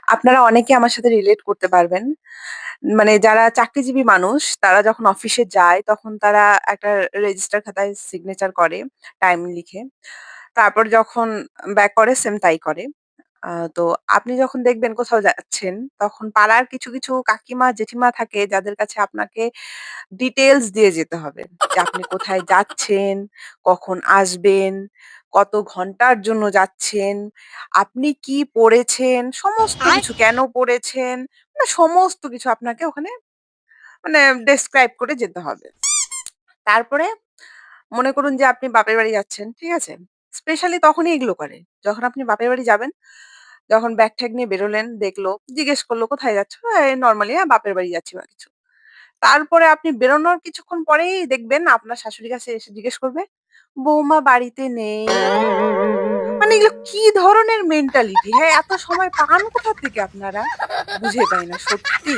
আপনারা অনেকে আমার সাথে রিলেট করতে পারবেন। মানে যারা চাকরিজীবী মানুষ তারা যখন অফিসে যায় তখন তারা একটা রেজিস্টার খাতায় সিগনেচার করে, টাইম লিখে। তারপর যখন ব্যাক করে সেম তাই করে। তো আপনি যখন দেখবেন কোথাও যাচ্ছেন তখন পাড়ার কিছু কাকিমা, জেঠিমা থাকে যাদের কাছে আপনাকে ডিটেইলস দিয়ে যেতে হবে। যে আপনি কোথায় যাচ্ছেন, কখন আসবেন, কত ঘন্টার জন্য যাচ্ছেন, আপনি কি পড়েছেন, সমস্ত কিছু কেন পড়েছেন, মানে সমস্ত কিছু আপনাকে ওখানে মানে ডেসক্রাইব করে যেতে হবে। তারপরে মনে করুন যে আপনি বাপের বাড়ি যাচ্ছেন, ঠিক আছে? স্পেশালি তখনই এগুলো করে। যখন আপনি বাপের বাড়ি যাবেন, যখন ব্যাগ-ট্যাগ নিয়ে বেরোলেন, দেখলো, জিজ্ঞেস করলো, "কোথায় যাচ্ছ?" নরমালি বাপের বাড়ি যাচ্ছি" বা কিছু। তারপরে আপনি বেরোনোর কিছুক্ষণ পরেই দেখবেন আপনার শাশুড়ি কাছে এসে জিজ্ঞেস করবে, "বৌমা বাড়িতে নেই।" মানে এগুলো কি ধরনের মেন্টালিটি? হ্যাঁ, এত সময় পান কোথা থেকে আপনারা? বুঝে পাই না সত্যি।